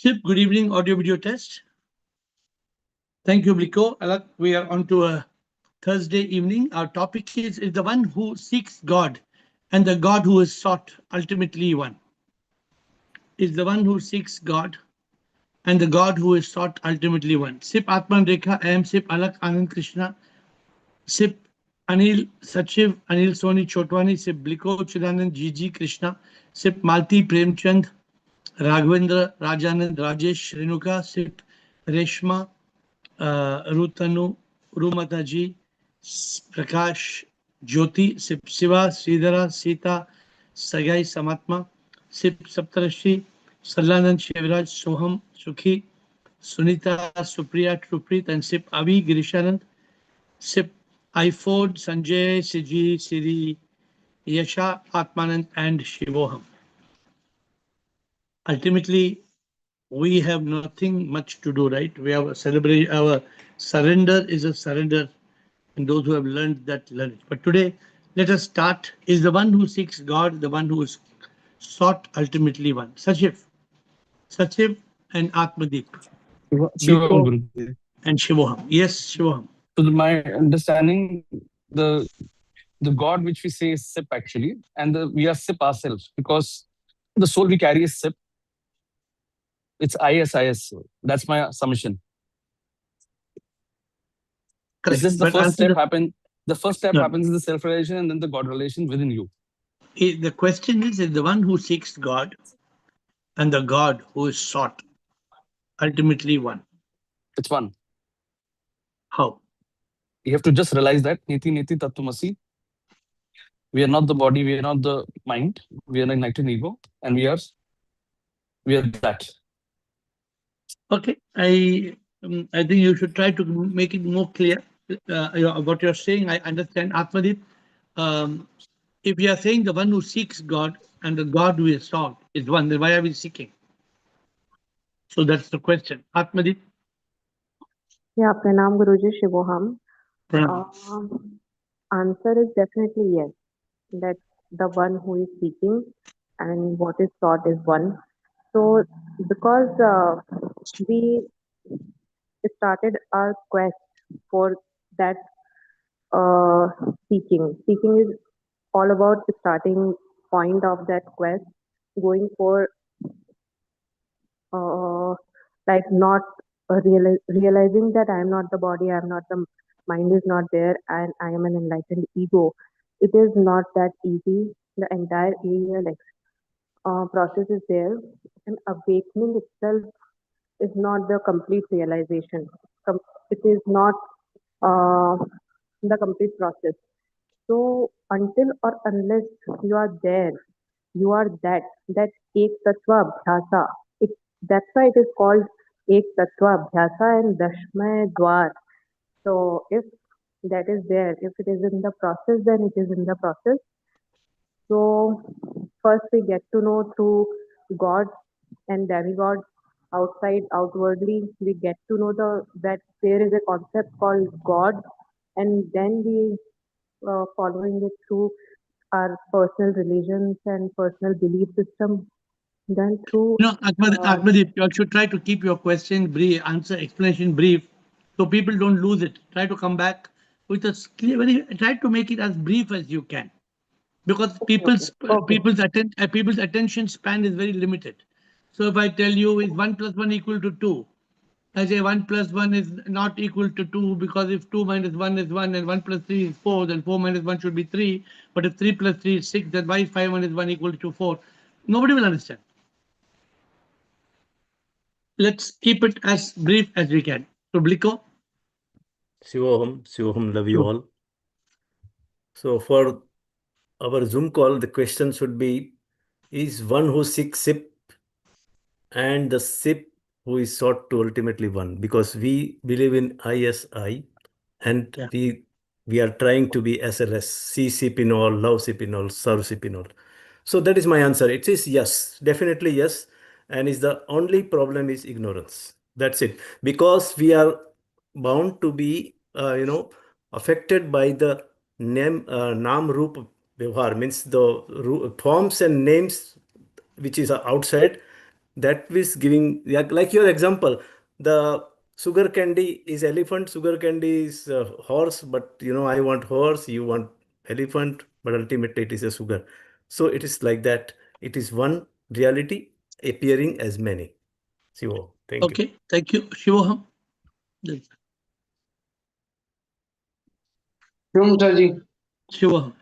Ship, good evening, audio video test. Thank you, Bliko. Alak, we are on to a Thursday evening. Our topic is the one who seeks God and the God who is sought, ultimately one. Is the one who seeks God and the God who is sought, ultimately one. Sip Atman Rekha, I am Sip Alak Anand Krishna, Sip Anil Sachiv, Anil Soni Chotwani, Sip Bliko Chidanand GG Krishna, Sip Malti Premchand, Raghavendra Rajanand Rajesh Renuka, Sip Reshma Rutanu, Rumataji, Prakash, Jyoti, Sip Siva, Sridhara, Sita, Sagai Samatma, Sip Saptarashi, Salanand Shivraj, Soham, Sukhi, Sunita, Supriya, Truprit, and Sip Avi, Girishanand, Sip iFord, Sanjay, Siji, Siri, Yasha, Atmanand, and Shivoham. Ultimately, we have nothing much to do, right? We have a celebration, our surrender is a surrender, and those who have learned that learn it. But today, let us start. Is the one who seeks God the one who is sought, ultimately one? Sachiv and Atmadeep. Shivam Biko Guruji. and Shivoham. Yes, Shivoham. To my understanding, the God which we say is Sip actually, and we are Sip ourselves because the soul we carry is Sip. It's ISIS. That's my submission. It's Correct. just the But first answer step happen. The first step no. happens is the self-realization and then the God relation within you. The question is the one who seeks God and the God who is sought, ultimately one. It's one. How? You have to just realize that Niti Niti Tattvamasi. We are not the body. We are not the mind. We are an enlightened ego, and we are that. Okay, I think you should try to make it more clear. What you're saying, I understand. Atmadeep, um, if you are saying the one who seeks God and the God who is sought is one, then why are we seeking? So that's the question. Atmadeep, Yeah, Pranam Guruji Shivoham. Pranam. Answer is definitely yes. That the one who is seeking and what is sought is one. So, because we started our quest for that seeking is all about the starting point of that quest, going for uh, like not realizing that I am not the body, I am not the mind is not there, and I am an enlightened ego. It is not that easy. The entire process is there, and awakening itself is not the complete realization. It is not uh, the complete process. So until or unless you are there, you are that ek tattva abhyasa. It, that's why it is called ek tattva abhyasa and dashmay dwar. So if that is there, if it is in the process, then it is in the process. So first we get to know through God and demigods outside, outwardly. We get to know that there is a concept called God, and then we following it through our personal religions and personal belief system. Then through uh, Atmadeep, you should try to keep your question brief, answer, explanation brief, so people don't lose it. Try to come back with a clear, try to make it as brief as you can, because okay, okay, people's attention span is very limited. So if I tell you is 1 plus 1 equal to 2, I say 1 plus 1 is not equal to 2, because if 2 minus 1 is 1 and 1 plus 3 is 4, then 4 minus 1 should be 3. But if 3 plus 3 is 6, then why is 5 minus 1 equal to 4? Nobody will understand. Let's keep it as brief as we can. So Bliko? Shivoham, love you all. So for our Zoom call, the question should be, is one who seeks SIP and the SIP who is sought to ultimately one? Because we believe in ISI and Yeah. we are trying to be SLS, see SIP in all, love SIP in all, serve SIP in all. So that is my answer. It is yes, definitely yes. And is the only problem is ignorance. That's it. Because we are bound to be, affected by the name, naam roop vyavhar, means the forms and names which is outside, That is giving, like your example, the sugar candy is elephant, sugar candy is horse, but I want horse, you want elephant, but ultimately it is a sugar. So it is like that. It is one reality appearing as many. Sivo, thank you. Okay, thank you. Shivoham. Shivam Sarji. Shivoham.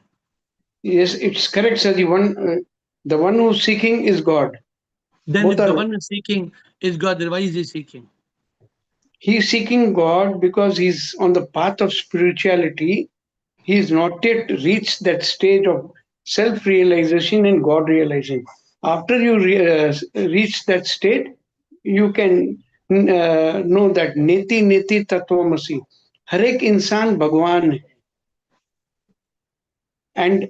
Yes, it's correct, Sarji. The one who's seeking is God. Then Both if the are. one is seeking is God, then why is he seeking? He's seeking God because he's on the path of spirituality. He's not yet reached that stage of self-realization and God realization. After you reach that state, you can know that neti neti tattvamasi. हर एक इंसान भगवान है. And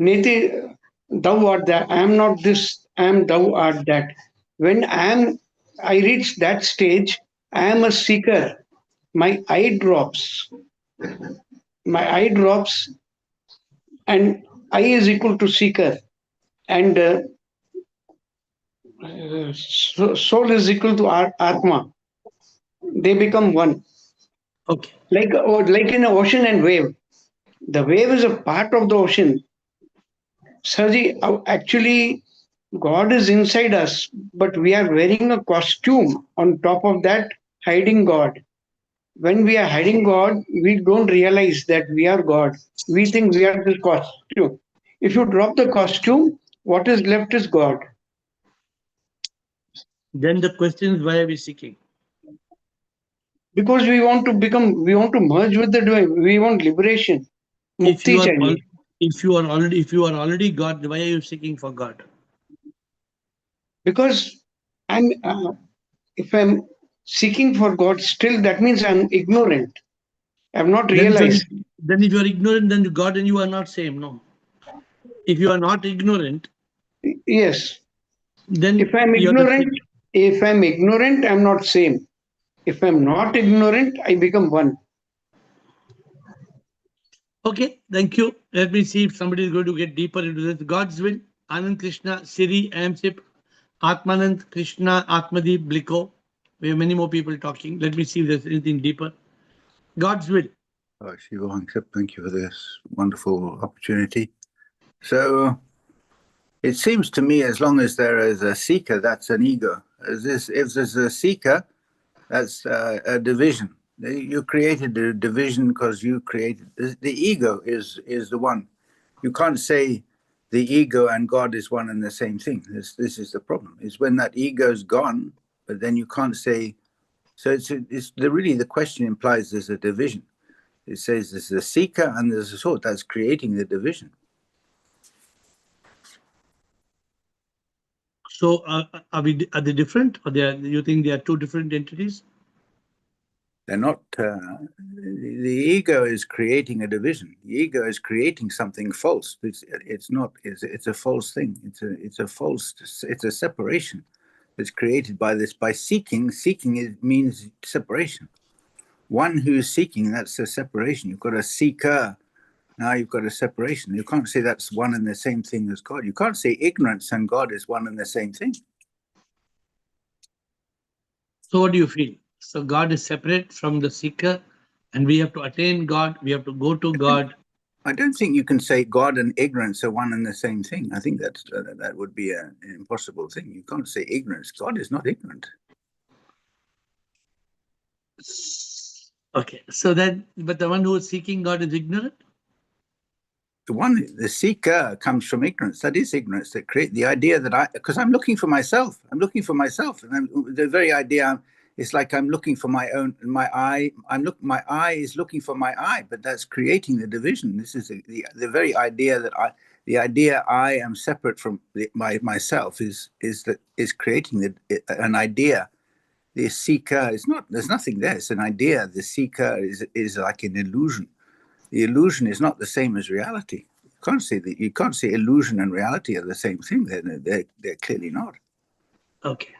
neti, thou art that. I am not this. I am thou art that. When I reach that stage, I am a seeker. My eye drops. My eye drops, and I is equal to seeker, and soul is equal to Atma. They become one. Okay. Like in an ocean and wave. The wave is a part of the ocean. Sarji, actually, God is inside us, but we are wearing a costume on top of that, hiding God. When we are hiding God, we don't realize that we are God. We think we are the costume. If you drop the costume, what is left is God. Then the question is, why are we seeking? Because we want to merge with the divine. We want liberation. If you Mukti are chahiye. if you are already God, why are you seeking for God? Because if I'm seeking for God, still that means I'm ignorant. I've not realized. Then if you are ignorant, then God and you are not same. No. If you are not ignorant, Yes. then If I'm you are the same. ignorant, I'm not same. If I'm not ignorant, I become one. Okay, thank you. Let me see if somebody is going to get deeper into this. God's will. Anand Krishna, Siri, Amsip, Atmanand, Krishna, Atmadeep, Bliko. We have many more people talking. Let me see if there's anything deeper. God's will. Shiva Hangsep, thank you for this wonderful opportunity. So it seems to me, as long as there is a seeker, that's an ego. If there's a seeker, that's a division. You created a division because you created the ego is the one. You can't say the ego and God is one and the same thing. This is the problem. Is when that ego's gone, but then you can't say. So it's really the question implies there's a division. It says there's a seeker and there's a sought. That's creating the division. So are they different, or you think they are two different entities? They're not. The ego is creating a division. The ego is creating something false. It's not. It's a false thing. It's a false. It's a separation. It's created by this. By seeking. Seeking means separation. One who is seeking, that's a separation. You've got a seeker. Now you've got a separation. You can't say that's one and the same thing as God. You can't say ignorance and God is one and the same thing. So what do you feel? So God is separate from the seeker, and we have to attain God. We have to go to God. I don't think you can say God and ignorance are one and the same thing. I think that would be an impossible thing. You can't say ignorance. God is not ignorant. Okay, so then, but the one who is seeking God is ignorant? The seeker comes from ignorance. That is ignorance that create the idea that because I'm looking for myself. I'm looking for myself, and the very idea is like I'm looking for my eye. My eye is looking for my eye, but that's creating the division. This is the very idea that I am separate from myself is creating an idea. The seeker is not. There's nothing there. It's an idea. The seeker is like an illusion. The illusion is not the same as reality. You can't say illusion and reality are the same thing. They're clearly not. Okay.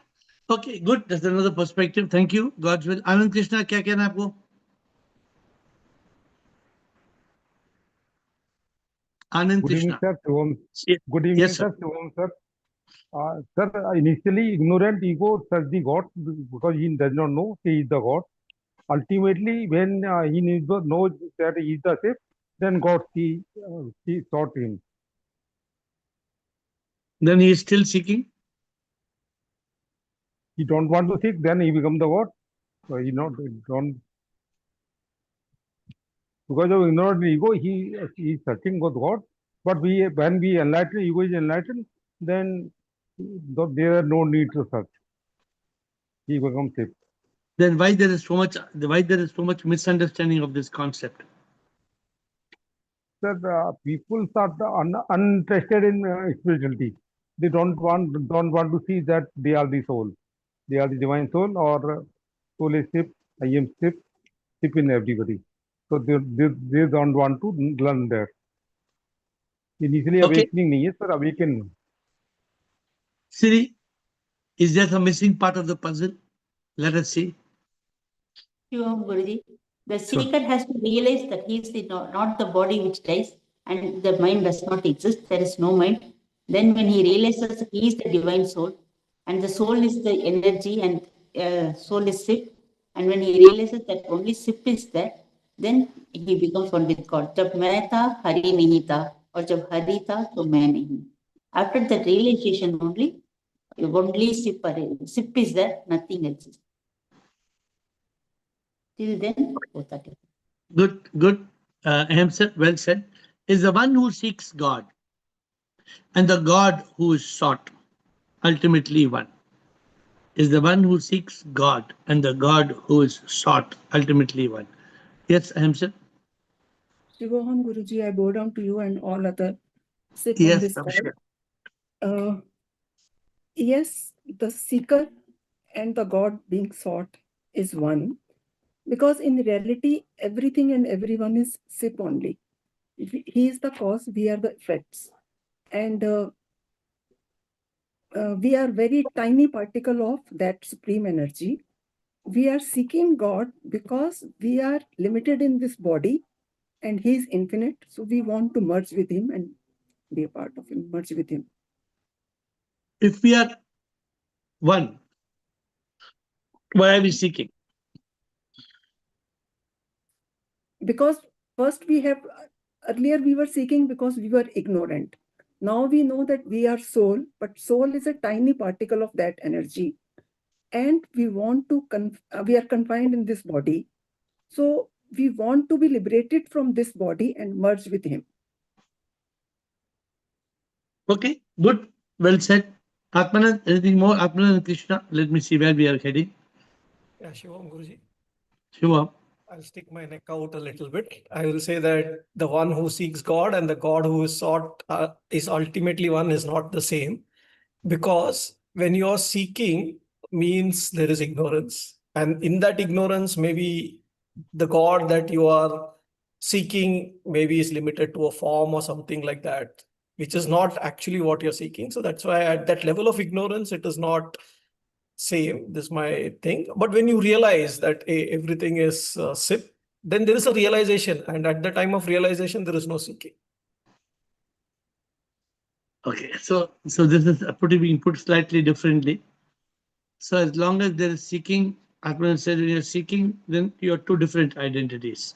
Okay, good. That's another perspective. Thank you. God's will. Anand Krishna, क्या कहना है आपको? Anand Good evening, Krishna. sir. Shivam. Yes, Good evening, sir. sir. Shivam, sir. Sir, initially ignorant ego search the God because he does not know he is the God. Ultimately, when he knows that he is the self, then God he sought him. Then he is still seeking. He don't want to seek, then he become the God. So he don't because of ignorant ego, he is searching for God. But when we enlighten, ego is enlightened, then there are no need to search. He becomes safe. Then why there is so much misunderstanding of this concept? Sir, people are uninterested in spirituality. They don't want to see that they are the soul. They are the divine soul, or soul is ship, I am ship in everybody. So they don't want to learn that. Initially Okay. awakening नहीं है, sir, awaken. Siri, is there some missing part of the puzzle? Let us see. Guruji, the seeker has to realize that he is not the body which dies and the mind does not exist. There is no mind. Then when he realizes that he is the divine soul and the soul is the energy and soul is sip. And when he realizes that only sip is there, then he becomes one with God. Jab main tha, hari nahi tha, or jab hari tha, to main nahi. After that realization only sip is there, nothing else is. Till then, both are different. Good. Answer, well said. Is the one who seeks God and the God who is sought ultimately one. Is the one who seeks God and the God who is sought ultimately one. Yes, Hamza? Shivoham Guruji, I bow down to you and all other sit Yes, on this call. sure. Yes, the seeker and the God being sought is one, because in reality, everything and everyone is sip only. He is the cause, we are the effects. And we are very tiny particle of that supreme energy. We are seeking God because we are limited in this body and he is infinite. So we want to merge with him and be a part of him, merge with him. If we are one, why are we seeking? Because first earlier we were seeking because we were ignorant. Now we know that we are soul, but soul is a tiny particle of that energy. And we want to, we are confined in this body. So we want to be liberated from this body and merge with him. Okay, good. Well said. Atmanand, anything more? Atmanand and Krishna, let me see where we are heading. Yeah, Shivam Guruji. Shiva. I'll stick my neck out a little bit. I will say that the one who seeks God and the God who is sought is ultimately one is not the same. Because when you're seeking means there is ignorance. And in that ignorance, maybe the God that you are seeking maybe is limited to a form or something like that, which is not actually what you're seeking. So that's why at that level of ignorance, it is not same. This is my thing. But when you realize that everything is SIP, then there is a realization. And at the time of realization, there is no seeking. Okay, so this is being put slightly differently. So as long as there is seeking, Atman said when you're seeking, then you are two different identities.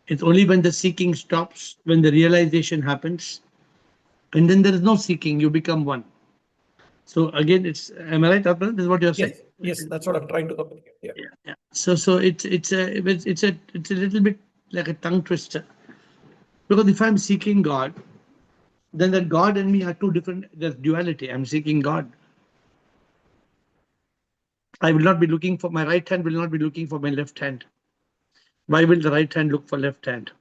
It's only when the seeking stops, when the realization happens, and then there is no seeking, you become one. So again, am I right, Atman? This is what you're saying? Yes, that's what I'm trying to communicate. Yeah. So it's a little bit like a tongue twister. Because if I'm seeking God, then that God and me are two different, there's duality. I'm seeking God. I will not be looking for, my right hand will not be looking for my left hand. Why will the right hand look for left hand?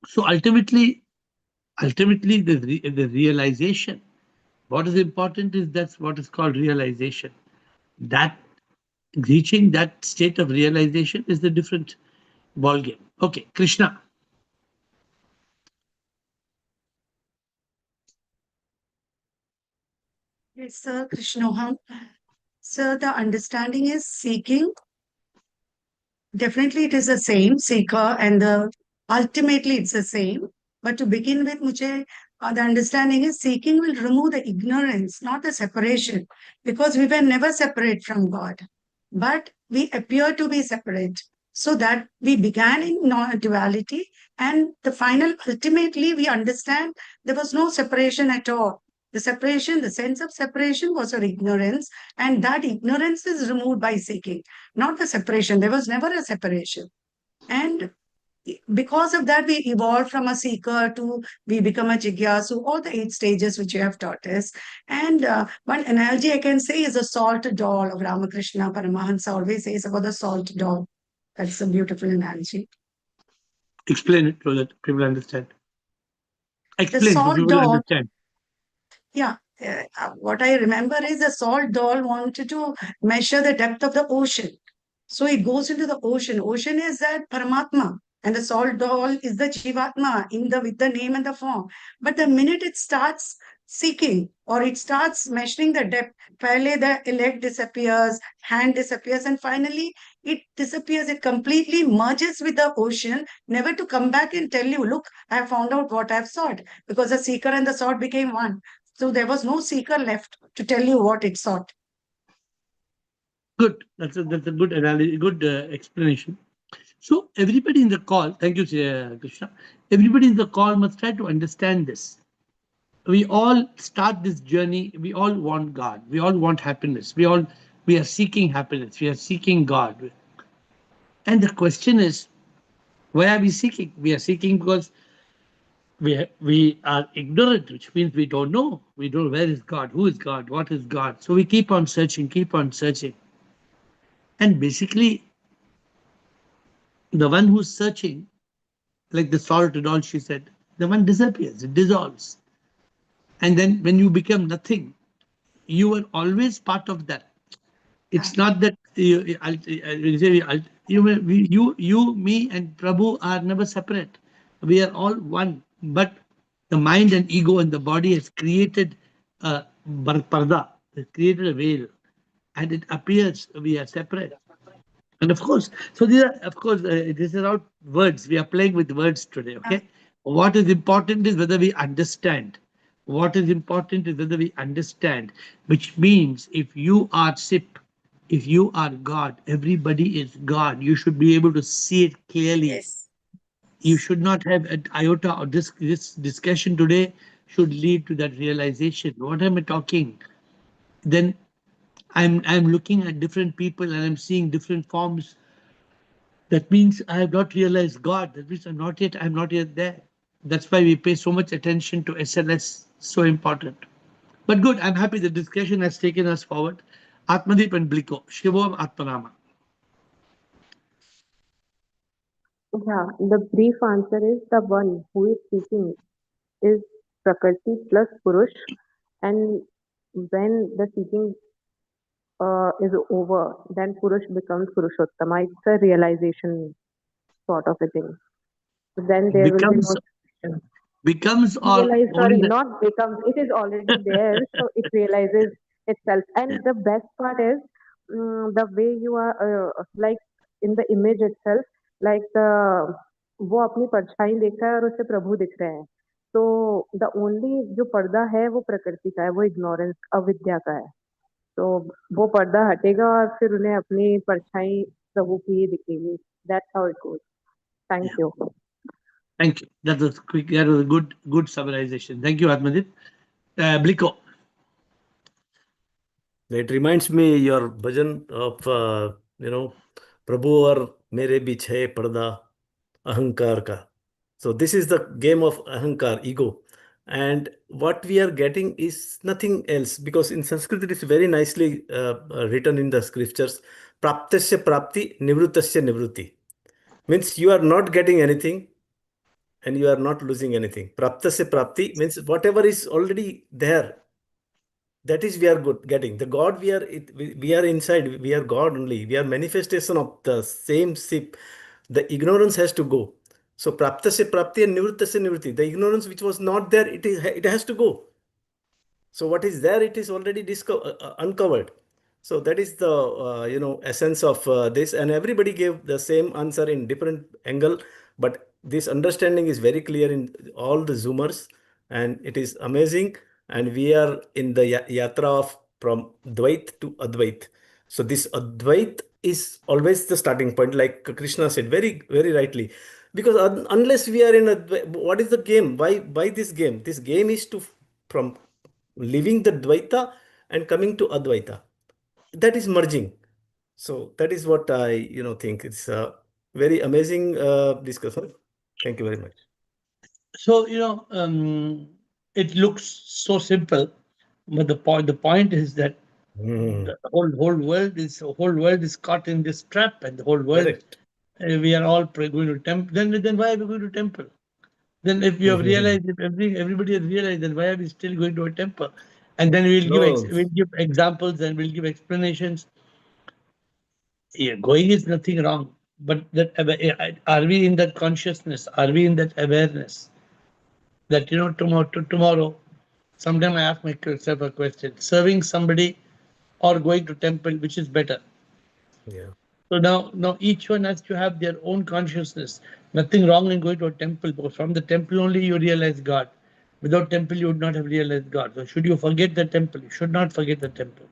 So ultimately the realization, what is important is that's what is called realization. That reaching that state of realization is the different ball game. Okay, Krishna. Yes, sir, Krishnoham. Sir, the understanding is seeking. Definitely, it is the same seeker, and ultimately it's the same. But to begin with, मुझे the understanding is seeking will remove the ignorance, not the separation, because we were never separate from God, but we appear to be separate. So that we began in non-duality, and the final, ultimately, we understand there was no separation at all. The separation, the sense of separation was our ignorance, and that ignorance is removed by seeking, not the separation. There was never a separation. And because of that, we evolved from a seeker to we become a jigyasu, all the 8 stages which you have taught us. And one analogy I can say is a salt doll of Ramakrishna. Paramahansa always says about the salt doll. That's a beautiful analogy. Explain it so that people understand. The Explain so salt people doll, understand. yeah. What I remember is the salt doll wanted to measure the depth of the ocean. So it goes into the ocean. Ocean is that Paramatma, and the salt doll is the Jivatma with the name and the form. But the minute it starts seeking or it starts measuring the depth, finally the leg disappears, hand disappears, and finally it disappears. It completely merges with the ocean, never to come back and tell you, look, I have found out what I have sought, because the seeker and the sought became one. So there was no seeker left to tell you what it sought. Good. That's a good analogy, good explanation. So everybody in the call, thank you, Krishna. Everybody in the call must try to understand this. We all start this journey. We all want God. We all want happiness. We are seeking happiness. We are seeking God. And the question is, why are we seeking? We are seeking because we are ignorant, which means we don't know. We don't know where is God, who is God, what is God. So we keep on searching, keep on searching. And basically, the one who's searching, like the salt and all she said, the one disappears, it dissolves. And then when you become nothing, you were always part of that. It's not that you, me, and Prabhu are never separate. We are all one. But the mind and ego and the body has created a parda, has created a veil, and it appears we are separate. And of course, so these are, of course, this is about words. We are playing with words today, okay? What is important is whether we understand. What is important is whether we understand, which means if you are SIP, if you are God, everybody is God. You should be able to see it clearly. Yes. You should not have an iota, or this discussion today should lead to that realization. What am I talking? Then I'm looking at different people and I'm seeing different forms. That means I have not realized God. That means I'm not yet there. That's why we pay so much attention to SLS. So important. But good, I'm happy the discussion has taken us forward. Atmadeep and Bliko, Shivam Atmanama. Yeah, the brief answer is the one who is seeking is Prakriti plus Purush, and when the seeking is over, then Purush becomes Purushottama. It's a realization sort of a thing. Then there will be no separation. Becomes or Sorry, only not becomes. It is already there, so it realizes itself. And the best part is the way you are like in the image itself, like the वो अपनी परछाई देख रहा है और उसे प्रभु दिख रहे हैं. तो the only जो पर्दा है वो प्रकृति का है, वो ignorance अविद्या का है. तो वो पर्दा हटेगा और फिर उन्हें अपनी परछाई प्रभु की ही दिखेगी. That's how it goes. Thank you. Thank you. That was quick. That was a good summarization. Thank you, Atmadeep. Bliko. It reminds me your bhajan of Prabhu और मेरे बीच है पर्दा अहंकार का. So this is the game of ahankar, ego. And what we are getting is nothing else, because in Sanskrit it is very nicely written in the scriptures. Praptasya prapti, nivrutasya nivruti. Means you are not getting anything and you are not losing anything. Praptasya prapti means whatever is already there, that is we are good getting. The God we are inside, we are God only. We are manifestation of the same sip. The ignorance has to go. So praptasya prapti and nivrutasya nivruti. The ignorance which was not there, it has to go. So what is there, it is already uncovered. So that is the essence of this, and everybody gave the same answer in different angle, but this understanding is very clear in all the Zoomers, and it is amazing. And we are in the yatra of from Dvait to Advait. So this Advait is always the starting point, like Krishna said very, very rightly. Because unless we are in what is the game? Why this game? This game is to from leaving the Dvaita and coming to Advaita. That is merging. So that is what I think. It's a very amazing discussion. Thank you very much. So, it looks so simple, but the point is that the whole world is caught in this trap, and the whole world, Correct. we are all going to temple. Then why are we going to temple? Then if you have realized, if everybody has realized, then why are we still going to a temple? And then No. we'll give examples and we'll give explanations. Yeah, going is nothing wrong, but are we in that consciousness? Are we in that awareness that tomorrow, sometime I ask myself a question: serving somebody or going to temple, which is better? Yeah. So now each one has to have their own consciousness. Nothing wrong in going to a temple, because from the temple only you realize God. Without temple, you would not have realized God. So should you forget the temple? You should not forget the temple.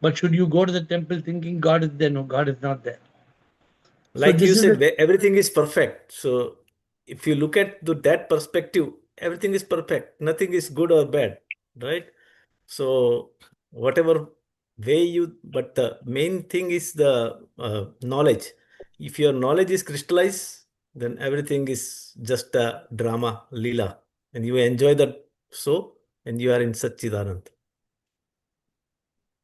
But should you go to the temple thinking God is there? No, God is not there. So Like you this is said, everything is perfect. So if you look at that perspective, everything is perfect. Nothing is good or bad, right? So whatever way but the main thing is the knowledge. If your knowledge is crystallized, then everything is just a drama, lila, and you enjoy that so, and you are in Satchidanand.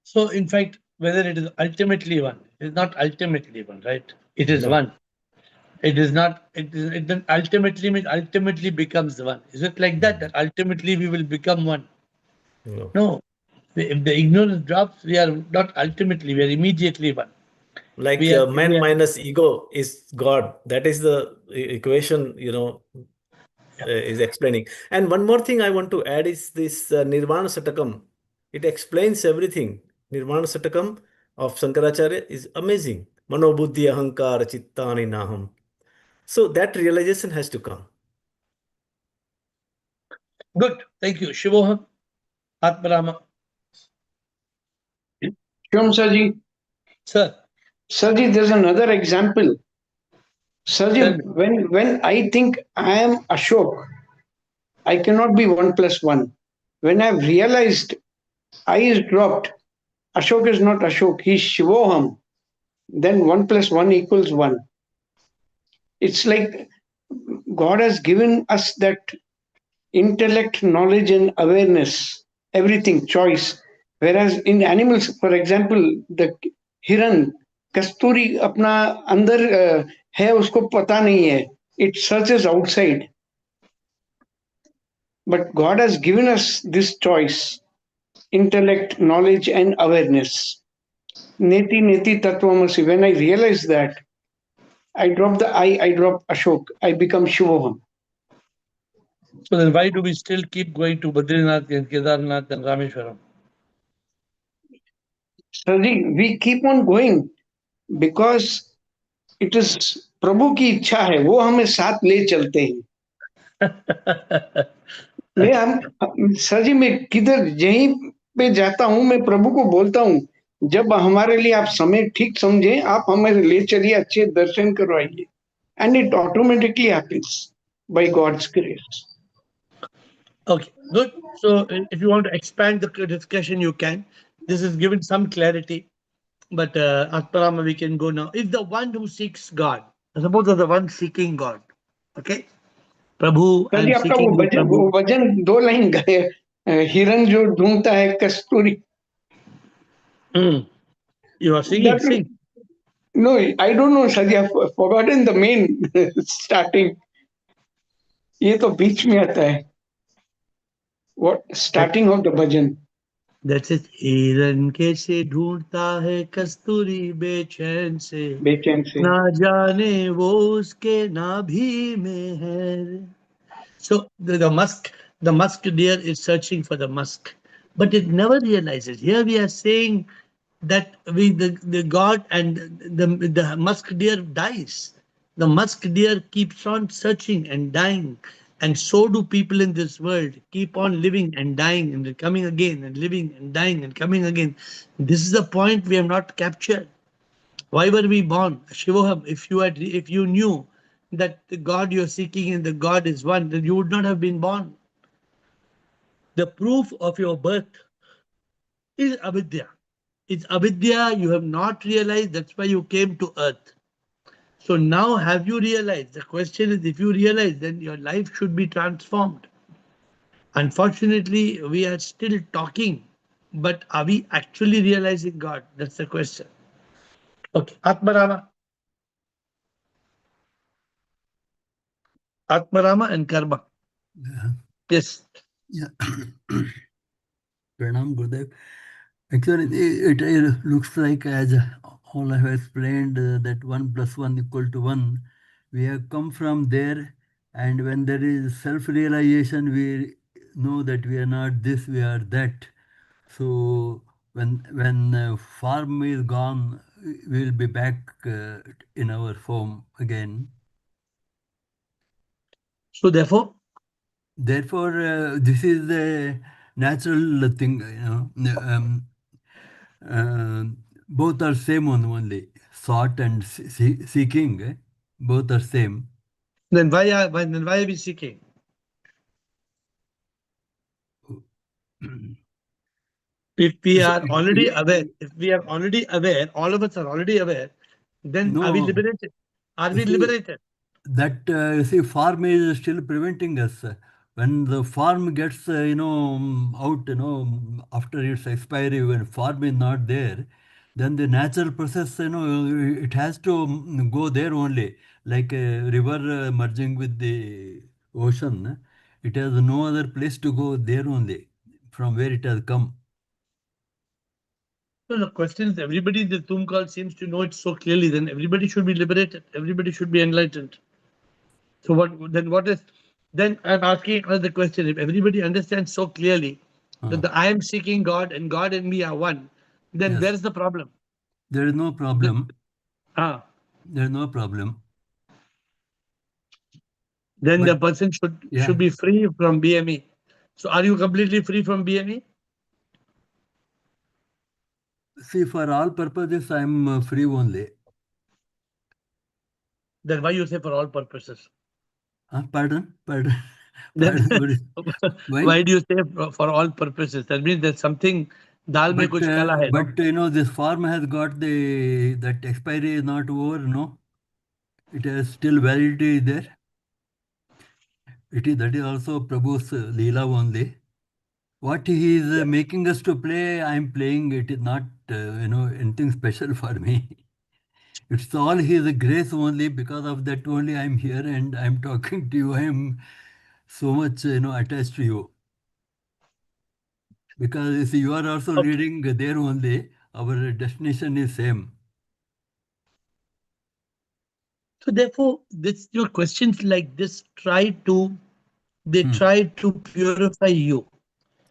So, in fact, whether it is ultimately one, it is not ultimately one, right? It is No, one. It is not. It then ultimately means ultimately becomes one. Is it like that? That ultimately we will become one? no. No. If the ignorance drops, we are not ultimately. We are immediately one. Like We are. man minus ego is God. That is the equation, is explaining. And one more thing I want to add is this Nirvana Satakam. It explains everything. Nirvana Satakam of Shankaracharya is amazing. Mano buddhi ahankara chittani naham. So that realization has to come. Good. Thank you, Shivoham Atmarama. Shyam Sarji, Sir, Sarji, there's another example. tell Sarji, me. when I think I am Ashok, I cannot be 1 plus 1. When I've realized I is dropped, Ashok is not Ashok, he's Shivoham, then 1 plus 1 equals 1. It's like God has given us that intellect, knowledge, and awareness, everything, choice. Whereas in animals, for example, the hiran, kasturi अपना अंदर है उसको पता नहीं है. It searches outside. But God has given us this choice, intellect, knowledge, and awareness. Neti neti tattvamasi. When I realize that, I drop the I drop Ashok, I become Shivoham. So then, why do we still keep going to Badrinath and Kedarnath and Rameshwaram? Sarji, we keep on going because it is प्रभु की इच्छा है, वो हमें साथ ले चलते हैं. मैं हम सर जी, मैं किधर यहीं पे जाता हूँ, मैं प्रभु को बोलता हूँ, जब हमारे लिए आप समय ठीक समझे, आप हमें ले चलिए, अच्छे दर्शन करवाइए. And it automatically happens by God's grace. Okay, good. So if you want to expand the discussion, you can. This has given some clarity, but Atmarama, we can go now. If the one who seeks God, suppose the one seeking God, okay, Prabhu, sir I ji, am आपका seeking you, वो Prabhu. भजन 2 line गाए, हिरन जो ढूंढता है कस्तूरी. You are singing, sing. No, I don't know, sir. I've forgotten the main starting. ये तो बीच में आता है. What starting of the bhajan? That's it. हिरन कैसे ढूंढता है कस्तूरी बेचैन से, बेचैन से. ना जाने वो उसके नाभि में है. So the musk deer is searching for the musk, but it never realizes. Here we are saying that the god and the musk deer dies. The musk deer keeps on searching and dying, And so do people in this world keep on living and dying and coming again and living and dying and coming again. This is the point we have not captured. Why were we born? Shivoham, if you knew that the God you're seeking and the God is one, then you would not have been born. The proof of your birth is avidya. It's avidya you have not realized, that's why you came to earth. So now have you realized? The question is, if you realize, then your life should be transformed. Unfortunately, we are still talking, but are we actually realizing God? That's the question. Okay, Atmarama. Atmarama and Karma. Yeah. Yes. Yeah. Pranam Gurudev. Actually, it looks like, as all I have explained, that 1 + 1 = 1. We have come from there, and when there is self-realization, we know that we are not this, we are that. So when form is gone, we will be back in our form again. So therefore, this is a natural thing, both are same one only. Sought and seeking, both are same. then why are we seeking? If we So, are already aware, all of us are already aware, then are we no, liberated? Are we see, liberated? that form is still preventing us. When the form gets out, after its expiry, when form is not there, then the natural process, it has to go there only, like a river merging with the ocean. It has no other place to go, there only, from where it has come. So the question is, everybody in the Zoom call seems to know it so clearly, then everybody should be liberated. Everybody should be enlightened. So then I'm asking another question. If everybody understands so clearly that I am seeking God and God and me are one, then Yes. where's the problem? There is no problem. Ah. There is no problem. Then the But person should be free from BME. So are you completely free from BME? see, for all purposes, I am free only. Then why you say for all purposes? Pardon? Pardon? Then Why? why do you say for all purposes? That means there's something dal mein kuch kala hai, no? But this form has got that expiry is not over, no? It has still validity there. That is also Prabhu's Leela only. What he is making us to play, I am playing. It is not anything special for me. It's all his grace only. Because of that only I am here and I am talking to you. I am so much attached to you. Because you see, you are also leading there only. Our destination is same. So therefore, your questions like this try to purify you.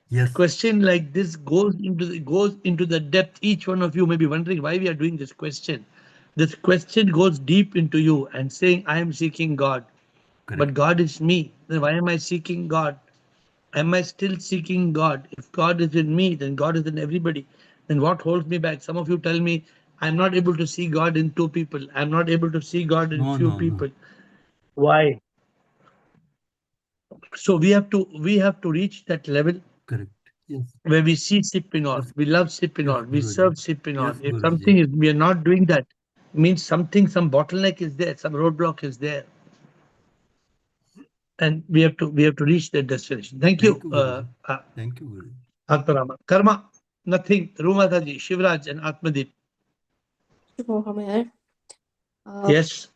Yes. A question like this goes into the depth. Each one of you may be wondering why we are doing this question. This question goes deep into you and saying, I am seeking God. Correct. But God is me. Then why am I seeking God? Am I still seeking God? If God is in me, then God is in everybody. Then what holds me back? Some of you tell me, I'm not able to see God in 2 people. I'm not able to see God in few people. Why? So we have to reach that level. Correct. Yes. Where we see Sipinol, we love Sipinol, we serve Sipinol. If Guruji. something is, we are not doing that, means some bottleneck is there, some roadblock is there. And we have to reach that destination. Thank you. Thank you, Guruji. Atmarama. Karma, nothing. Rumataji, Shivraj, and Atmadeep. Yes.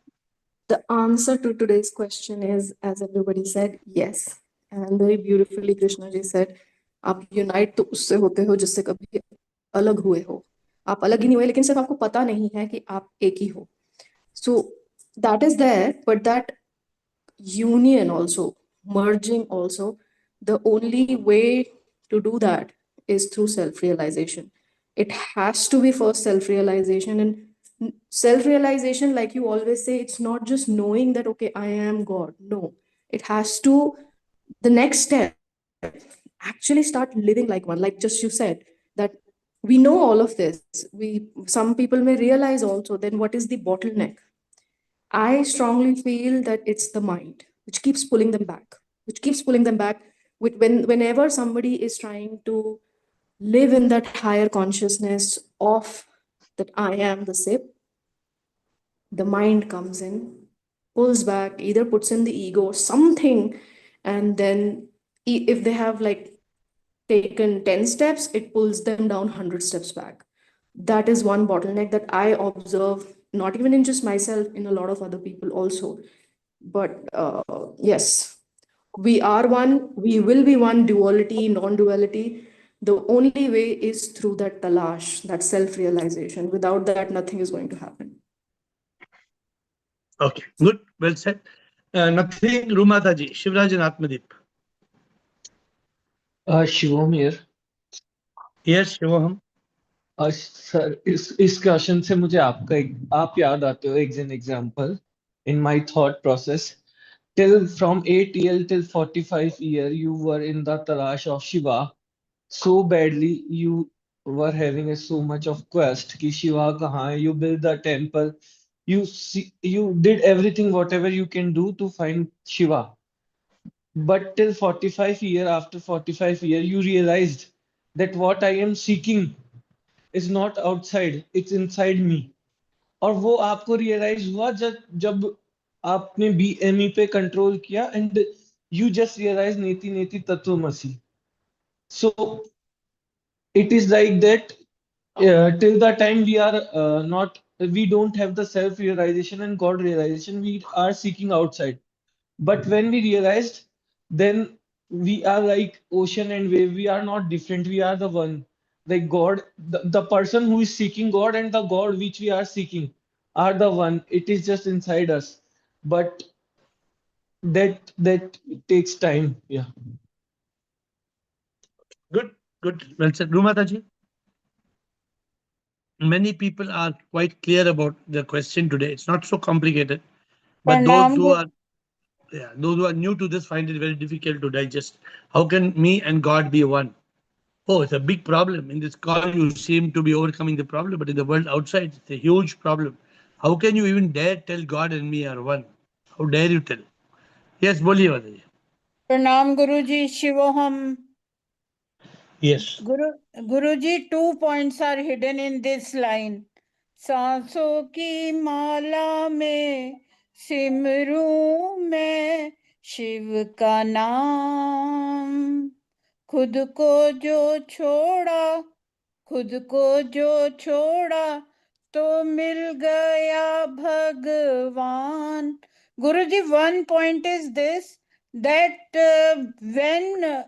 The answer to today's question is, as everybody said, yes. And very beautifully, Krishna ji said, आप unite तो उससे होते हो जिससे कभी अलग हुए हो. आप अलग ही नहीं हुए, लेकिन सिर्फ आपको पता नहीं है कि आप एक ही हो. So that is there, but that union also, merging also, the only way to do that is through self-realization. It has to be first self-realization, and self-realization, like you always say, it's not just knowing that, okay, I am God. No, It has to, the next step, actually start living like one. Like just you said, that we know all of this. Some people may realize also, then what is the bottleneck? I strongly feel that it's the mind which keeps pulling them back, which keeps pulling them back. Whenever somebody is trying to live in that higher consciousness of that I am the SIP, the mind comes in, pulls back, either puts in the ego or something, and then if they have like taken 10 steps, it pulls them down 100 steps back. That is one bottleneck that I observe, not even in just myself, in a lot of other people also. But yes, we are one, we will be one, duality, non-duality. The only way is through that talash, that self-realization. Without that, nothing is going to happen. Okay, good, well said. Nothing, Rumataji, Shivraj and Atmadeep. Shivam here. Yes, Shivam. Sir इस question से मुझे आप याद आते हो an example in my thought process. Till from 8 year till 45 year, you were in the talash of Shiva so badly. You were having so much of quest कि Shiva कहाँ है. You built the temple. You did everything whatever you can do to find Shiva. But till 45 year, after 45 year, you realized that what I am seeking is not outside, it's inside me. और वो आपको realise हुआ जब आपने BME पे control किया and you just realise नेति नेति तत्वमसि. So it is like that. Till the time we don't have the self realization and God realization, we are seeking outside. But when we realized, then we are like ocean and wave. We are not different. We are the one. Like God, the person who is seeking God and the God which we are seeking are the one. It is just inside us. But that takes time. Yeah. Good, good, well said. Rumataji. Many people are quite clear about the question today. It's not so complicated, but those who are new to this find it very difficult to digest. How can me and God be one? Oh, it's a big problem. In this call, you seem to be overcoming the problem, but in the world outside, it's a huge problem. How can you even dare tell God and me are one? How dare you tell? Yes, boliye Vadaji. Pranam Guruji, Shivoham. Yes. Guruji, 2 points are hidden in this line. सांसों की माला में सिमरूं मैं शिव का नाम. खुद को जो छोड़ा, खुद को जो छोड़ा तो मिल गया भगवान. Guruji, 1 point is this, that when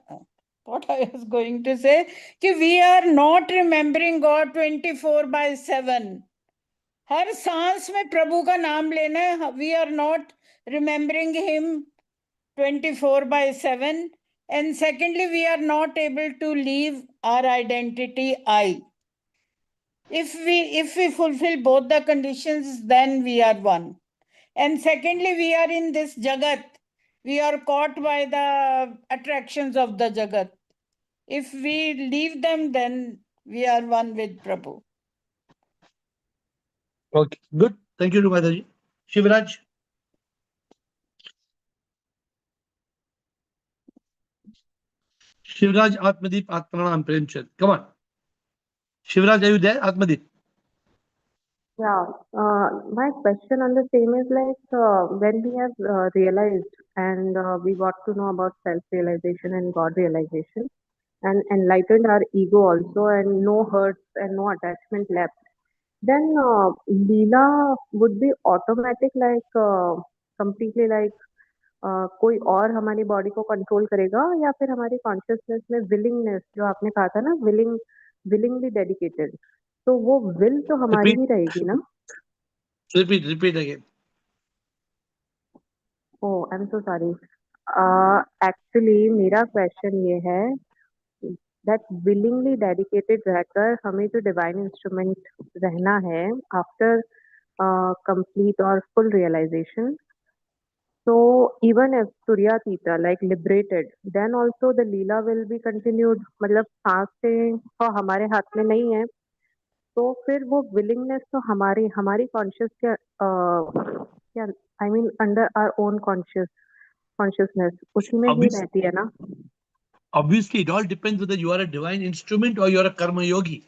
what I was going to say, we are not remembering God 24/7. हर सांस में प्रभु का नाम लेना है. We are not remembering him 24/7. And secondly, we are not able to leave our identity I. If we fulfill both the conditions, then we are one. And secondly, we are in this jagat. We are caught by the attractions of the jagat. If we leave them, then we are one with Prabhu. Okay, good. Thank you, Rumataji. Shivraj. Shivraj, Atmadeep, Atmanam, Premchand. Come on. Shivraj, are you there? Atmadeep. Yeah, my question on the same is like when we have realized and we got to know about self-realization and God realization and enlightened our ego also and no hurts and no attachment left, then Leela would be automatic like completely like कोई और हमारी body को control करेगा या फिर हमारी consciousness में willingness जो आपने कहा था ना विलिंगली डेडिकेटेड तो वो विल तो हमारी ही रहेगी ना. Repeat again. Oh, I'm so sorry. Actually, मेरा क्वेश्चन ये है that willingly dedicated रहकर हमें जो divine instrument रहना है after complete or full realization, So even if Turyatita, like liberated, then also the Leela will be continued. मतलब सांसें तो हमारे हाथ में नहीं है, तो फिर वो willingness तो हमारी हमारी conscious क्या क्या I mean under our own consciousness उसी में ही रहती है ना. Obviously, it all depends whether you are a divine instrument or you are a karma yogi.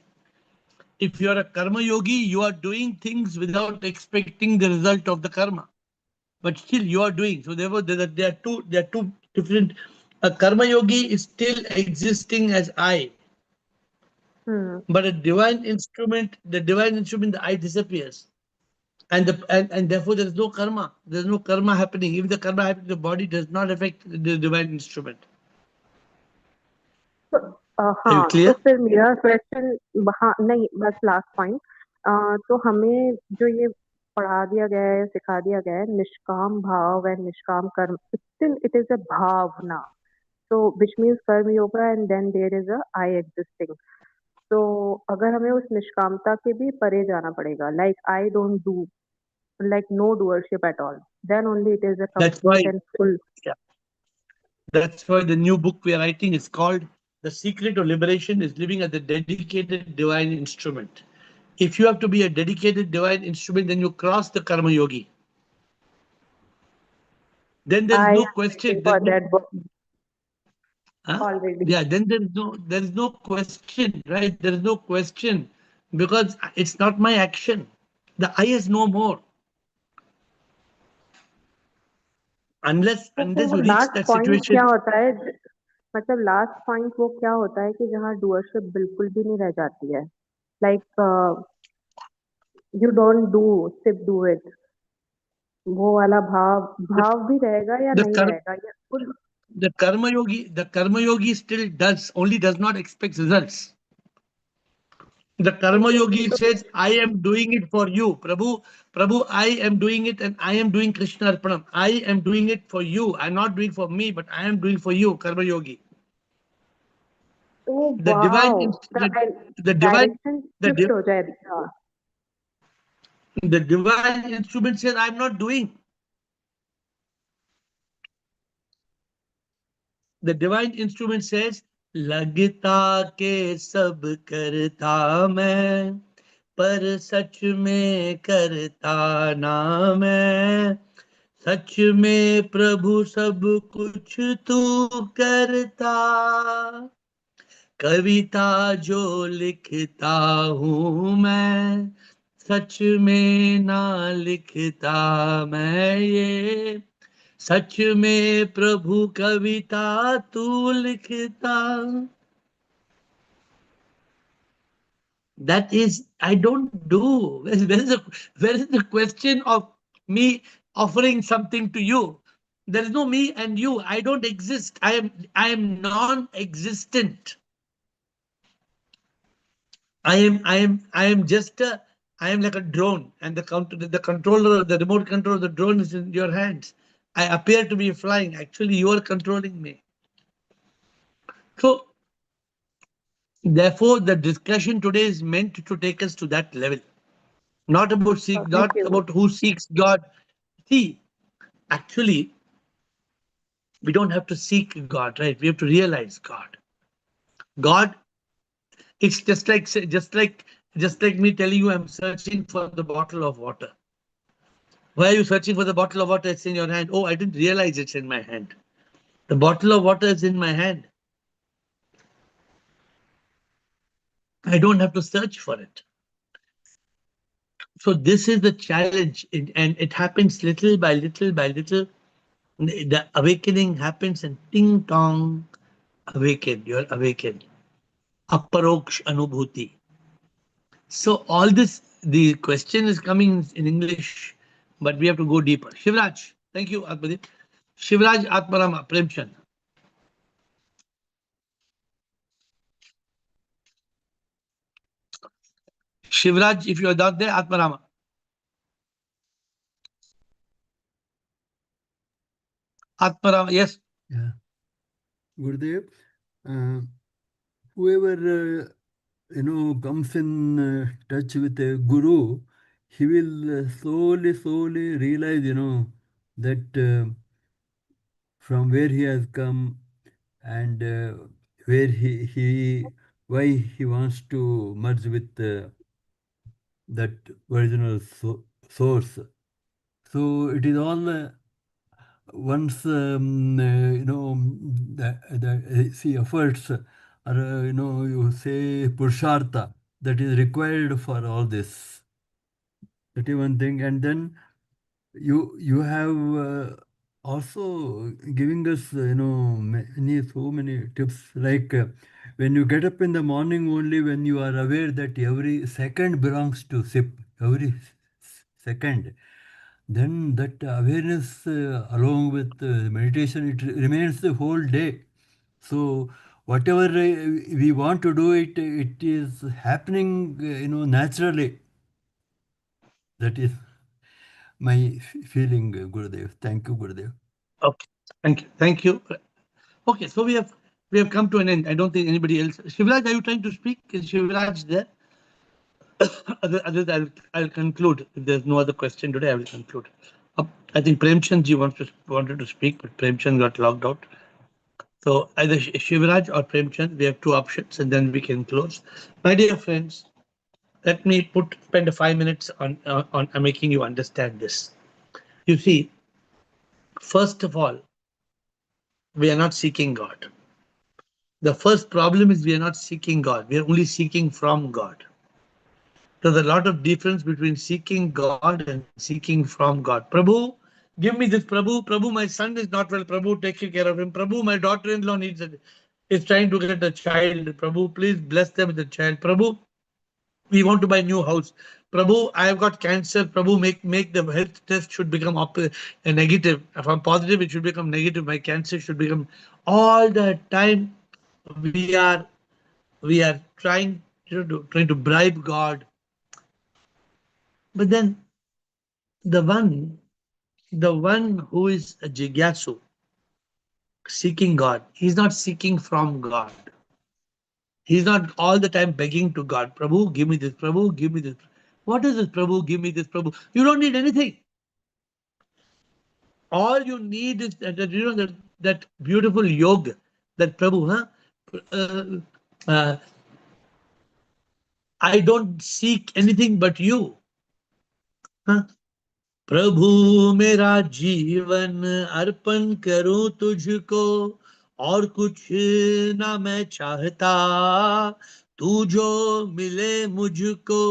If you are a karma yogi, you are doing things without expecting the result of the karma, but still you are doing. So therefore, there are two different. A karma yogi is still existing as I, but a divine instrument, the I disappears, and therefore there is no karma. There is no karma happening. If the karma happens, the body does not affect the divine instrument. हाँ, तो फिर मेरा question हाँ नहीं बस last point. तो हमें जो ये पढ़ा दिया गया है, सिखा दिया गया है, निष्काम भाव and nishkam karma, still it is a bhavna. So which means कर्म yoga and then there is a I existing. तो अगर हमें उस निष्कामता के भी परे जाना पड़ेगा, like I don't do, like no doership at all, then only it is a complete and full. Yeah. That's why the new book we are writing is called The Secret of Liberation is Living as a Dedicated Divine Instrument. If you have to be a dedicated divine instrument, then you cross the karma yogi. Then there is no question. For that book. Already. Yeah, then there is no question, right? There is no question because it's not my action. The I is no more. Unless you reach that situation. क्या होता है, मतलब last point वो क्या होता है कि जहाँ डूअरशिप बिल्कुल भी नहीं रह जाती है, लाइक यू डोंट डू सिर्फ डू इट, वो वाला भाव भी रहेगा या नहीं रहेगा या full. The karma yogi still does not expect results. The karma yogi says, I am doing it for you. Prabhu, I am doing it and I am doing Krishna Arpanam. I am doing it for you. I'm not doing for me, but I am doing for you, karma yogi. Oh, the wow. divine, the divine, the divine instrument says, I'm not doing. The divine instrument says, लगता के सब करता मैं, पर सच में करता ना मैं, सच में प्रभु सब कुछ तू करता, कविता जो लिखता हूँ मैं, सच में ना लिखता मैं ये, सच में प्रभु कविता तू लिखता. That is, I don't do. Where is the question of me offering something to you? There is no me and you. I don't exist. I am non-existent. I am just a, I am like a drone, and the controller, the remote control of the drone is in your hands. I appear to be flying. Actually, you are controlling me. So, therefore, the discussion today is meant to take us to that level. Not about about who seeks God. See, actually, we don't have to seek God, right? We have to realize God. God, it's just like me telling you I'm searching for the bottle of water. Why are you searching for the bottle of water? It's in your hand. Oh, I didn't realize it's in my hand. The bottle of water is in my hand. I don't have to search for it. So this is the challenge, and it happens little by little by little. The awakening happens and ting tong, awakened, you're awakened. Aparoksh anubhuti. So all this, the question is coming in English, but we have to go deeper. Shivraj, thank you, Atmadeep. Shivraj Atmarama, Premchand. Shivraj, if you are not there, Atmarama. Atmarama, yes. Yeah. Gurudev, whoever comes in touch with a guru, he will slowly realize, that from where he has come, and where why he wants to merge with that original source. So it is all once see efforts, or you say purushartha, that is required for all this. That is one thing. And then you have also giving us so many tips, like when you get up in the morning, only when you are aware that every second belongs to SIP, every second, then that awareness along with meditation, it remains the whole day. So whatever we want to do, it is happening naturally. That is my feeling, Gurudev. Thank you, Gurudev. Okay, thank you. Okay, so we have come to an end. I don't think anybody else. Shivraj, are you trying to speak? Is Shivraj there? Otherwise, I'll conclude. If there's no other question today, I will conclude. I think Premchand ji wanted to speak, but Premchand got logged out. So either Shivraj or Premchand, we have two options, and then we can close. My dear friends, let me spend 5 minutes on making you understand this. You see, first of all, we are not seeking God. The first problem is we are not seeking God. We are only seeking from God. There's a lot of difference between seeking God and seeking from God. Prabhu, give me this. Prabhu, my son is not well. Prabhu, take care of him. Prabhu, my daughter-in-law is trying to get a child. Prabhu, please bless them with a child. Prabhu, we want to buy a new house. Prabhu, I have got cancer. Prabhu, make the health test should become a negative. If I'm positive, it should become negative. My cancer should become. All the time we are trying to bribe God. But then the one who is a jigyasu, seeking God, he's not seeking from God. He's not all the time begging to God, Prabhu, give me this, Prabhu, give me this. What is this, Prabhu, give me this, Prabhu? You don't need anything. All you need is that beautiful yoga, that Prabhu, I don't seek anything but you. प्रभु मेरा जीवन अर्पण करूं तुझको, और कुछ ना मैं चाहता, तू जो मिले मुझको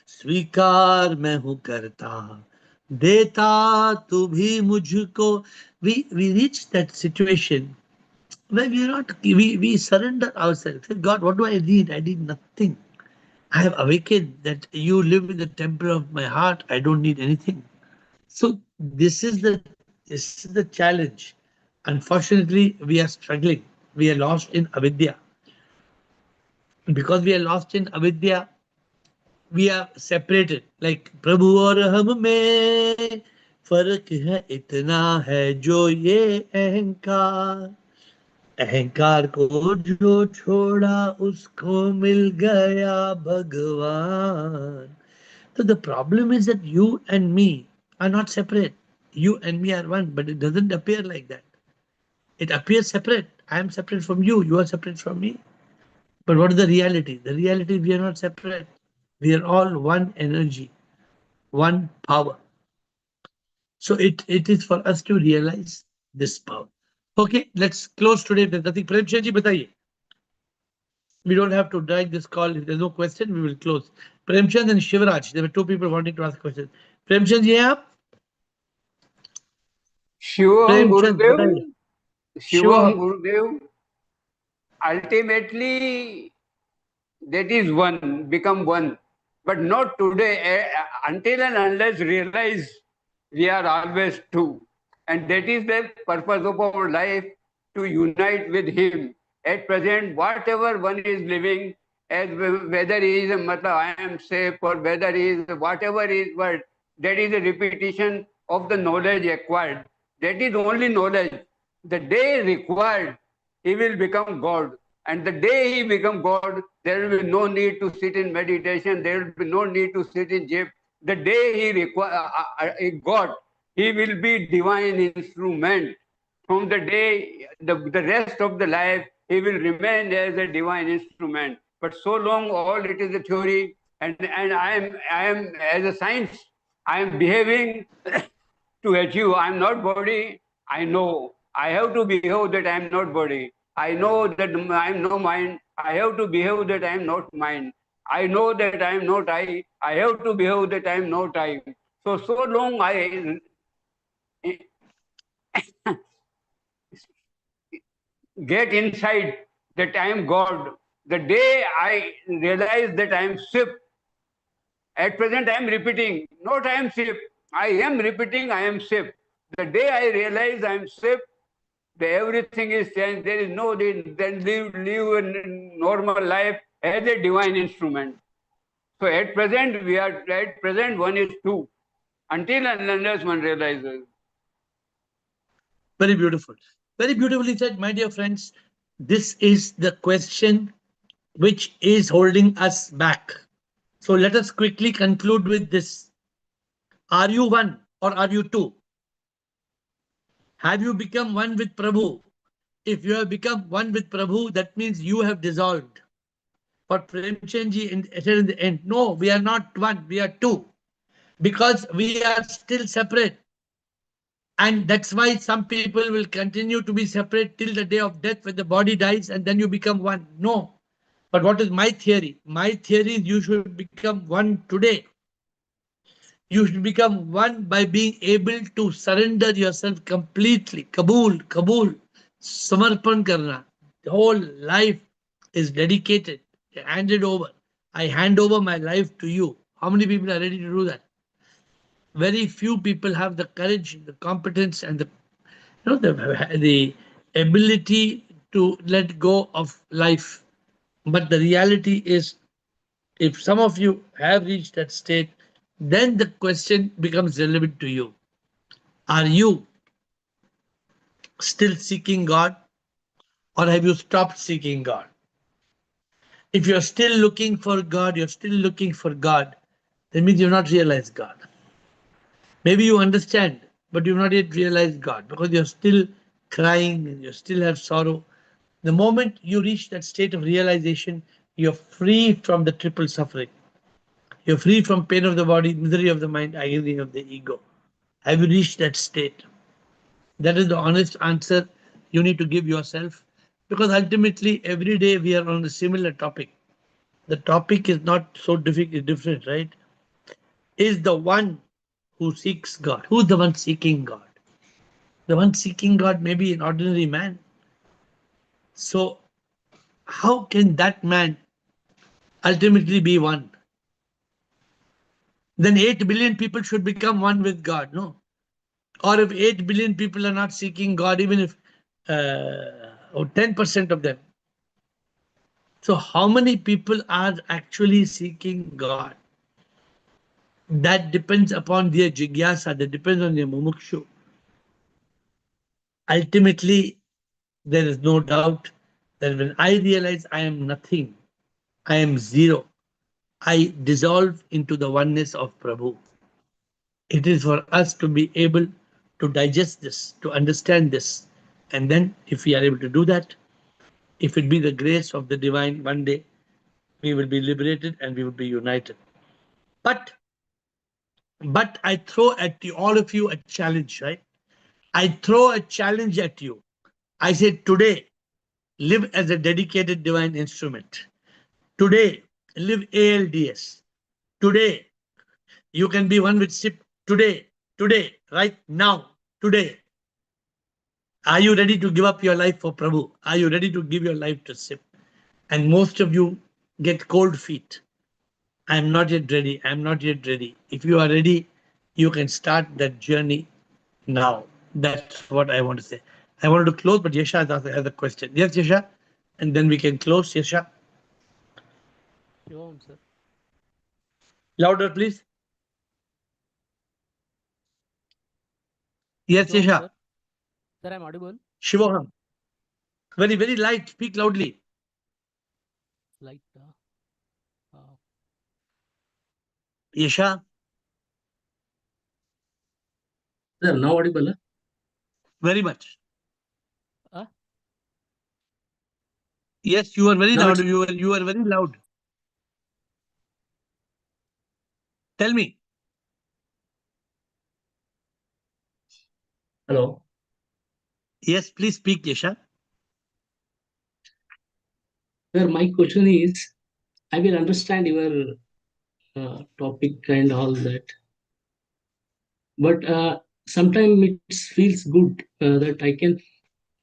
स्वीकार मैं हूं करता, देता तू भी मुझको. We reach that situation where we surrender ourselves. God, what do I need? I need nothing. I have awakened that you live in the temple of my heart. I don't need anything. So this is the challenge. Unfortunately, we are struggling. We are lost in avidya. Because we are lost in avidya, we are separated. Like Prabhu aur hum mein farak hai, itna hai jo ye ahankar. अहंकार को जो छोड़ा उसको मिल गया भगवान. So the problem is that you and me are not separate. You and me are one, but it doesn't appear like that. It appears separate. I am separate from you. You are separate from me. But what is the reality? The reality, we are not separate. We are all one energy, one power. So it is for us to realize this power. Okay, let's close today. There's nothing. Premchand ji, bataiye. We don't have to drag this call. If there's no question, we will close. Premchand and Shivraj, there were two people wanting to ask questions. Premchand ji, aap? Shivam Premchand, Gurudev, Shivam. Shivam Gurudev, ultimately that is one, become one. But not today, until and unless realize we are always two. And that is the purpose of our life, to unite with him. At present, whatever one is living, as whether he is a I am safe, or whether he is whatever is what, that is a repetition of the knowledge acquired. That is only knowledge. The day required, he will become God. And the day he becomes God, there will be no need to sit in meditation. There will be no need to sit in jap. The day he God, he will be divine instrument. from the day, the rest of the life, he will remain as a divine instrument. But so long, all it is a theory, and I am as a science, I am behaving to achieve. I am not body. I know I have to behave that I am not body. I know that I am no mind. I have to behave that I am not mind. I know that I am not I. I have to behave that I am not I. So long I get inside that I am God. The day I realize that I am Shiv, at present I am repeating, not I am Shiv. I am repeating, I am Shiv. The day I realize I am Shiv, everything is changed. There is no need. Then live a normal life as a divine instrument. So at present one is two. Until and unless one realizes. Very beautiful. Very beautifully said, my dear friends. This is the question which is holding us back. So let us quickly conclude with this. Are you one or are you two? Have you become one with Prabhu? If you have become one with Prabhu, that means you have dissolved. But Premchandji said in the end, no, we are not one, we are two. Because we are still separate. And that's why some people will continue to be separate till the day of death when the body dies and then you become one. No. But what is my theory? My theory is you should become one today. You should become one by being able to surrender yourself completely. Kabul, Kabul, Samarpan Karna. The whole life is dedicated, handed over. I hand over my life to you. How many people are ready to do that? Very few people have the courage, the competence, and the ability to let go of life. But the reality is, if some of you have reached that state, then the question becomes relevant to you. Are you still seeking God, or have you stopped seeking God? If you're still looking for God, you're still looking for God, that means you've not realized God. Maybe you understand, but you've not yet realized God because you're still crying and you still have sorrow. The moment you reach that state of realization, you're free from the triple suffering. You're free from pain of the body, misery of the mind, agony of the ego. Have you reached that state? That is the honest answer you need to give yourself, because ultimately every day we are on a similar topic. The topic is not so different, right? Is the one who seeks God. Who's the one seeking God? The one seeking God may be an ordinary man. So how can that man ultimately be one? Then 8 billion people should become one with God, no? Or if 8 billion people are not seeking God, even if 10% of them. So how many people are actually seeking God? That depends upon their jigyasa, that depends on their mumukshu. Ultimately, there is no doubt that when I realize I am nothing, I am zero, I dissolve into the oneness of Prabhu. It is for us to be able to digest this, to understand this. And then if we are able to do that, if it be the grace of the divine, one day we will be liberated and we will be united. But I throw at you, all of you, a challenge, right? I throw a challenge at you. I say today, live as a dedicated divine instrument. Today, live ALDS. Today, you can be one with SIP. Today, right now, today. Are you ready to give up your life for Prabhu? Are you ready to give your life to SIP? And most of you get cold feet. I'm not yet ready. I'm not yet ready. If you are ready, you can start that journey now. That's what I want to say. I wanted to close, but Yasha has a question. Yes, Yasha? And then we can close, Yasha. Shivam, sir. Louder, please. Yes, Shivam, Yasha. sir. Sir, I'm audible. Shivoham. Very, very light. Speak loudly. Light. Yasha. Sir, now audible? Very much. Yes, you are very Now loud. it's You are very loud. Tell me. hello. Yes, please speak, Yasha. Sir, my question is, I will understand your topic and all that, but sometimes it feels good that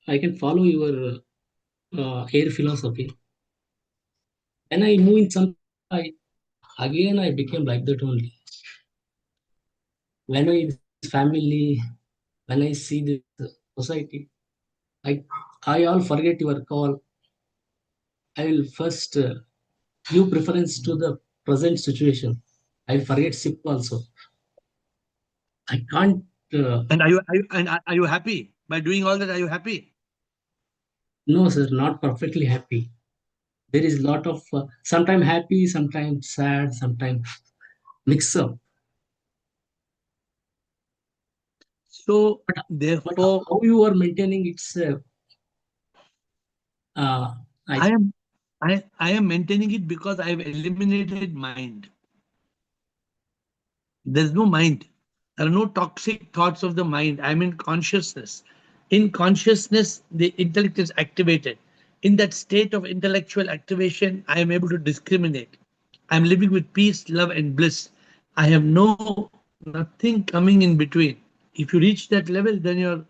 I can follow your air philosophy. When I move in some, I again I became like that only. When I this family, when I see this society, I all forget your call. I will first give preference to the present situation. I forget SIP also. I can't. And are you happy by doing all that? Are you happy? No, sir, not perfectly happy. There is lot of sometimes happy, sometimes sad, sometimes mix up. So But therefore, how you are maintaining its? I am maintaining it because I have eliminated mind. There's no mind. There are no toxic thoughts of the mind. I'm in consciousness. In consciousness, the intellect is activated. In that state of intellectual activation, I am able to discriminate. I'm living with peace, love, and bliss. I have nothing coming in between. If you reach that level, then you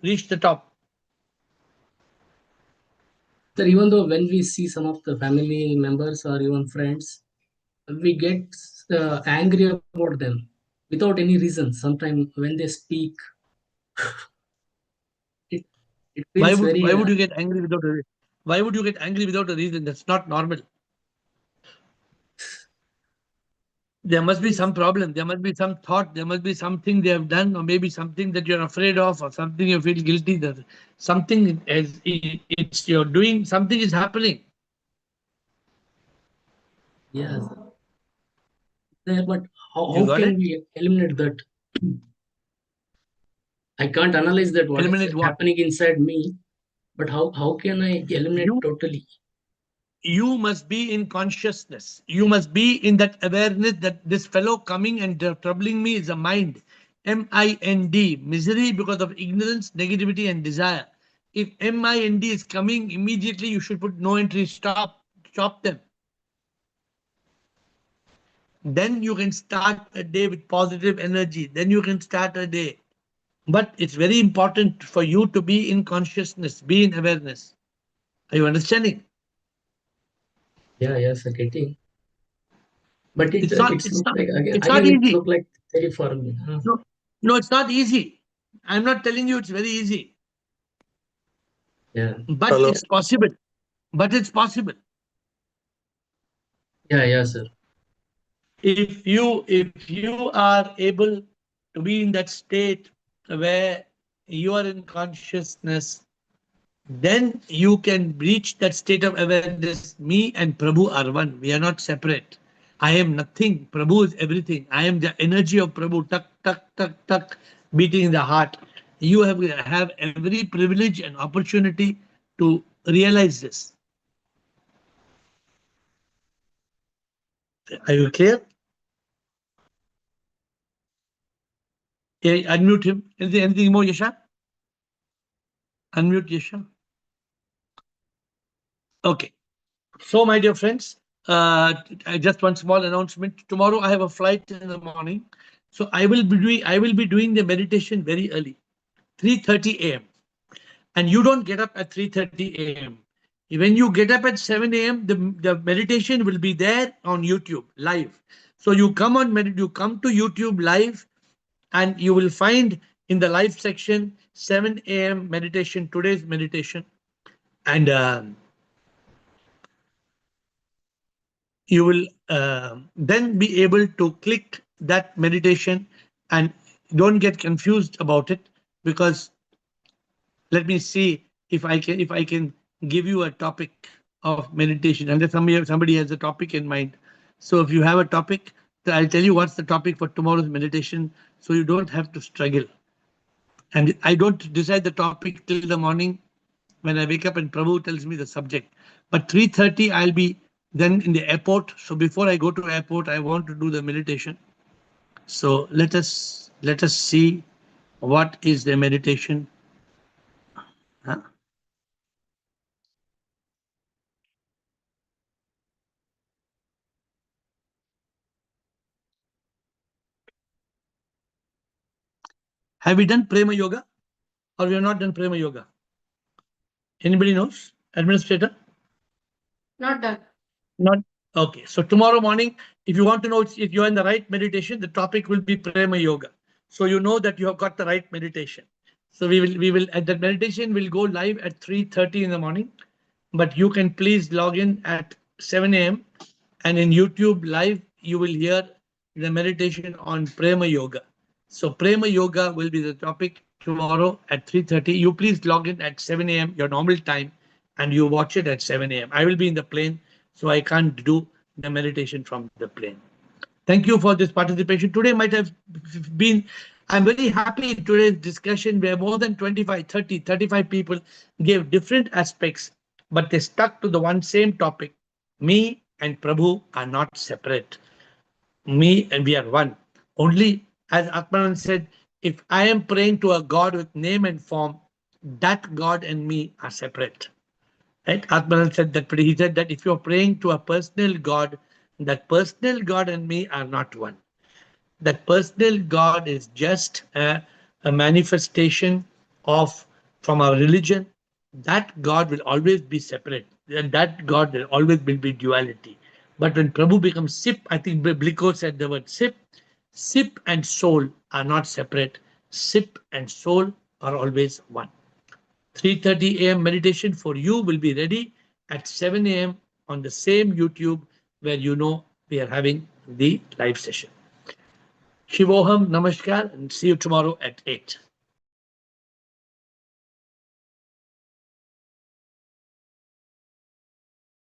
reach the top. Sir, even though when we see some of the family members or even friends, we get angry about them without any reason. Sometimes when they speak, it feels Why very. would you get angry without a Why would you get angry without a reason? That's not normal. There must be some problem. There must be some thought. There must be something they have done, or maybe something that you're afraid of, or something you feel guilty that something it's you're doing. Something is happening. Yes. There, but You how got can it? we eliminate that? I can't analyze that what is Eliminate what? happening inside me, but how can I eliminate totally? You must be in consciousness. You must be in that awareness that this fellow coming and troubling me is a mind. MIND, misery because of ignorance, negativity, and desire. If MIND is coming, immediately you should put no entry, stop them. Then you can start a day with positive energy. Then you can start a day. But it's very important for you to be in consciousness, be in awareness. Are you understanding? Yeah, yes, I'm getting. But It's not it easy. look like very for me. Huh? No, it's not easy. I'm not telling you it's very easy. Yeah. But it's possible. But it's possible. Yeah, sir. If you are able to be in that state where you are in consciousness, then you can reach that state of awareness. Me and Prabhu are one. We are not separate. I am nothing. Prabhu is everything. I am the energy of Prabhu. Tuck, tuck, tuck, tuck, beating in the heart. You have every privilege and opportunity to realize this. Are you clear? Yeah, unmute him. Anything more, Yasha? Unmute Yasha. Okay. So, my dear friends, just one small announcement. Tomorrow I have a flight in the morning, so I will be doing the meditation very early, 3:30 a.m. And you don't get up at 3:30 a.m. When you get up at 7 a.m., the meditation will be there on YouTube live. So you come to YouTube live, and you will find in the live section 7 a.m. meditation, today's meditation, and you will then be able to click that meditation. And don't get confused about it, because let me see if I can give you a topic of meditation, unless somebody has a topic in mind. So if you have a topic, then I'll tell you what's the topic for tomorrow's meditation, so you don't have to struggle. And I don't decide the topic till the morning. when I wake up and Prabhu tells me the subject. But 3:30 I'll be then in the airport. So before I go to airport, I want to do the meditation. So let us see what is the meditation. Huh? Have we done Prema Yoga or we have not done Prema Yoga? Anybody knows? Administrator? Not done. Not okay. So tomorrow morning, if you want to know if you're in the right meditation, the topic will be Prema Yoga. So you know that you have got the right meditation. So we will at that meditation will go live at 3:30 in the morning, but you can please log in at 7 a.m. and in YouTube live you will hear the meditation on Prema Yoga. So Prema Yoga will be the topic tomorrow at 3:30. You please log in at 7 a.m. your normal time and you watch it at 7 a.m. I will be in the plane, so I can't do the meditation from the plane. Thank you for this participation. Today might have been, I'm very happy in today's discussion where more than 25, 30, 35 people gave different aspects, but they stuck to the one same topic. Me and Prabhu are not separate. Me and we are one. Only, as Atmanand said, if I am praying to a God with name and form, that God and me are separate. Right? Atmanand said that, but he said that if you're praying to a personal God, that personal God and me are not one. That personal God is just a manifestation of from our religion. That God will always be separate, and that God will always be duality. But when Prabhu becomes Sip, I think Bliko said the word Sip. Sip and soul are not separate. Sip and soul are always one. 3:30 a.m. meditation for you will be ready at 7 a.m. on the same YouTube where you know we are having the live session. Shivoham, Namaskar, and see you tomorrow at 8.